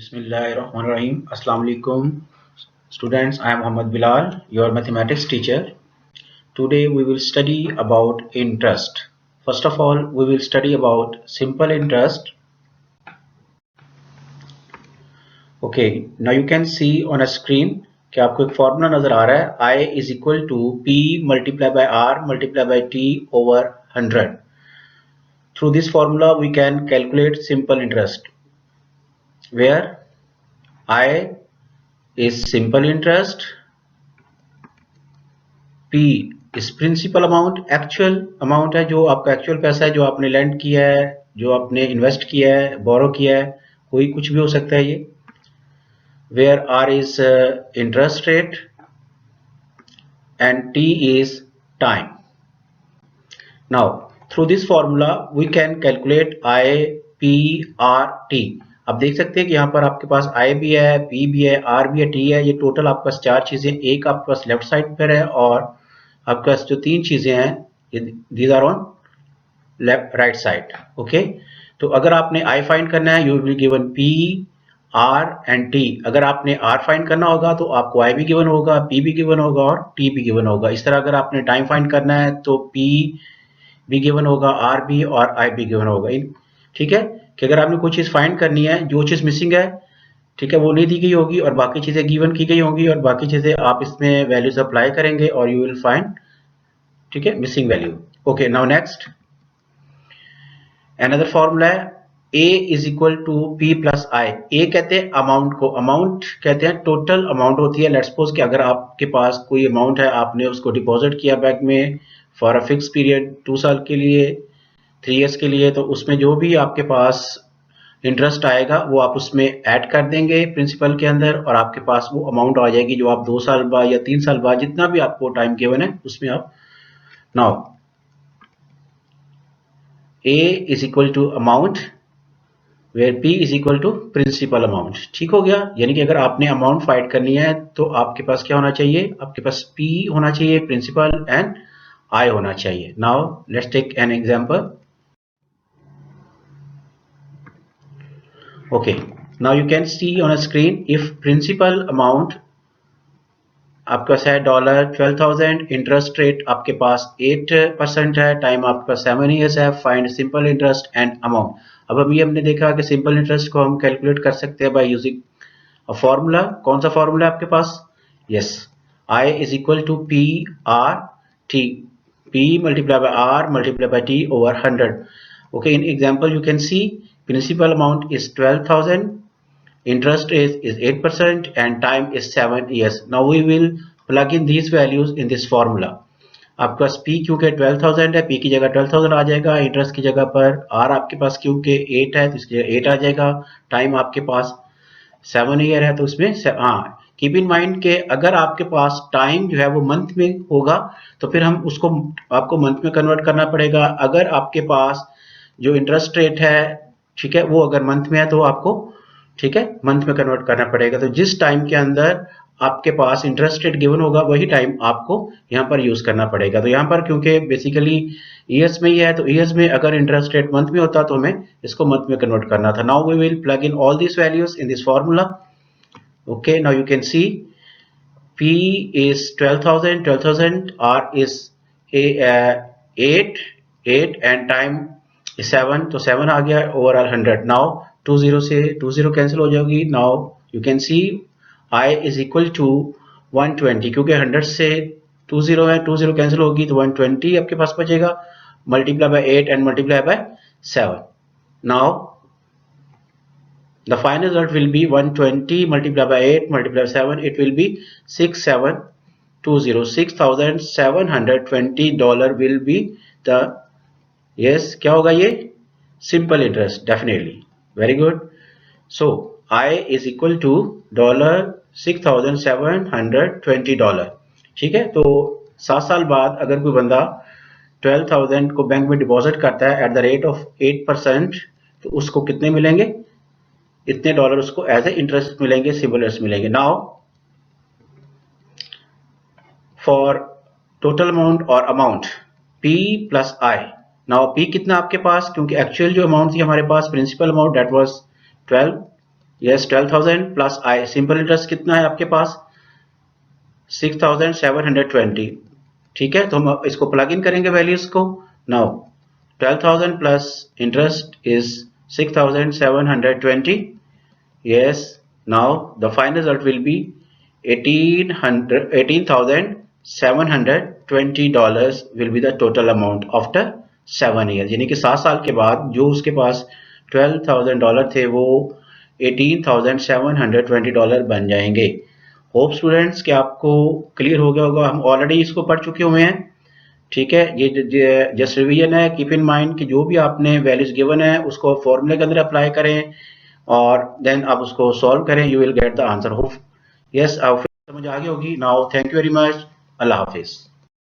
Bismillahirrahmanirrahim. Assalamu alaikum. Students, I am Muhammad Bilal, your mathematics teacher. Today we will study about interest. First of all, we will study about simple interest. Okay, now you can see on a screen कि आपको एक formula नजर आ रहा है I is equal to P multiplied by R multiplied by T over 100. Through this formula we can calculate simple interest where I is simple interest, P इस principal amount actual amount है, जो आपका actual पैसा है जो आपने land किया है, जो आपने इन्वेस्ट किया है, बोरो किया है, कोई कुछ भी हो सकता है ये. Where R is interest rate and T is time. Now through this formula we can calculate I P R T. आप देख सकते हैं कि यहाँ पर आपके पास आई भी है, पी भी है, आर भी है, टी है. ये टोटल आपके पास चार चीजें, एक आपके पास लेफ्ट साइड पर है और आपके पास जो तीन चीजें हैं these are on left right side. Okay, तो अगर आपने आई फाइंड करना है you will given P R and T. अगर आपने आर फाइंड करना होगा तो आपको आई भी गिवन होगा, पी भी गिवन होगा और टी भी गिवन होगा. इस तरह अगर आपने टाइम फाइंड करना है तो पी भी गिवन होगा, आर भी और आई भी गिवन होगा. ठीक है कि अगर आपने कोई चीज फाइंड करनी है, जो चीज मिसिंग है, ठीक है, वो नहीं दी गई होगी और बाकी चीजें गिवन की गई होंगी और बाकी चीजें आप इसमें वैल्यूज अप्लाई करेंगे और यू विल फाइंड, ठीक है, missing value. Okay, now next another formula है A is equal to P plus I. A कहते हैं अमाउंट को, अमाउंट कहते हैं टोटल अमाउंट होती है. लेट्स सपोज कि अगर आपके पास कोई अमाउंट है, आपने उसको डिपॉजिट किया बैंक में फॉर अ फिक्स पीरियड 2 साल के लिए, 3 इयर्स के लिए, तो उसमें जो भी आपके पास इंटरेस्ट आएगा वो आप उसमें ऐड कर देंगे प्रिंसिपल के अंदर और आपके पास वो अमाउंट आ जाएगी जो आप 2 साल बाद या 3 साल बाद जितना भी आपको टाइम गिवन है उसमें आप. Now A is equal to amount where P is equal to principal amount. ठीक हो गया. यानी कि अगर आपने अमाउंट फाइंड करनी है तो आपके पास क्या होना चाहिए, आपके पास P होना चाहिए प्रिंसिपल एंड I होना चाहिए. Now let's take an example. Okay, now you can see on a screen if principal amount आपका है $12,000, इंटरेस्ट रेट आपके पास 8% है, टाइम आपके पास 7 इयर्स है. Find simple interest and amount. अब अभी हमने देखा कि सिंपल इंटरेस्ट को हम कैलकुलेट कर सकते हैं बाय यूजिंग अ फॉर्मूला. कौन सा फॉर्मूला है आपके पास? Yes, I is equal to P R T. P multiply by R multiply by T over 100. Okay, in example you can see principal amount is 12,000, interest is 8% and time is 7 years. Now we will plug in these values in this formula. आपके पास P क्योंकि 12,000 है, P की जगह 12,000 आ जाएगा, interest की जगह पर R आपके पास क्योंकि 8 है तो इसकी जगह 8 आ जाएगा, टाइम आपके पास 7 ईयर है तो उसमें हाँ, कीप इन माइंड के अगर आपके पास टाइम जो है वो मंथ में होगा तो फिर हम उसको आपको मंथ में कन्वर्ट करना पड़ेगा. अगर आपके पास जो इंटरेस्ट रेट है, ठीक है, वो अगर मंथ में है तो आपको, ठीक है, मंथ में कन्वर्ट करना पड़ेगा. तो जिस टाइम के अंदर आपके पास इंटरेस्ट रेट गिवन होगा वही टाइम आपको यहाँ पर यूज करना पड़ेगा. तो यहाँ पर क्योंकि बेसिकली ईयर्स में ही है तो ईयर्स में अगर इंटरेस्ट रेट मंथ में होता तो हमें इसको मंथ में कन्वर्ट करना था. Now we will plug in all this values in this formula. Okay, now you can see P is 12,000, R is 8 and time is 7, तो 7 आ गया ओवरऑल 100. नाउ 20 से 20 कैंसिल हो जाएगी. Now you can C I is equal to 120 क्योंकि 100 से 20 है, 20 cancel होगी तो 120 आपके पास बचेगा, multiply by 8 and multiply by 7. Now the final result will be 120 multiplied by 8 multiplied by 7, it will be 6720 $6,720 will be the, yes, क्या होगा ये, simple interest. Definitely, very good. So I is equal to $6,720. ठीक है, तो 7 साल बाद अगर कोई बंदा 12,000 को बैंक में डिपॉजिट करता है एट द रेट ऑफ 8%, तो उसको कितने मिलेंगे, इतने डॉलर उसको एज ए इंटरेस्ट मिलेंगे, सिंपल इंटरेस्ट मिलेंगे. नाउ फॉर टोटल अमाउंट और amount P plus I. Now P कितना आपके पास, क्योंकि एक्चुअल जो अमाउंट थी हमारे पास principal amount that was 12 yes 12,000 plus I, simple interest कितना है आपके पास 6,720। ठीक है, तो हम इसको प्लग इन करेंगे वैल्यूज को। Now 12,000 plus interest is 6,720। yes, now the final result will be $18,720 will be the total amount after 7 years। यानी कि 7 साल के बाद जो उसके पास $12,000 थे वो $18,720 बन जाएंगे। होप स्टूडेंट्स कि आपको क्लियर हो गया होगा, हम ऑलरेडी इसको पढ़ चुके हुए हैं। ठीक है, ये जस्ट रिवीजन है। कीप इन माइंड कि जो भी आपने वैल्यूज गिवन है उसको फॉर्मूले के अंदर अप्लाई करें और देन आप उसको सॉल्व करें, you will get the answer. Hope yes, आप समझ आ गई होगी। Now thank you very much, Allah Hafiz.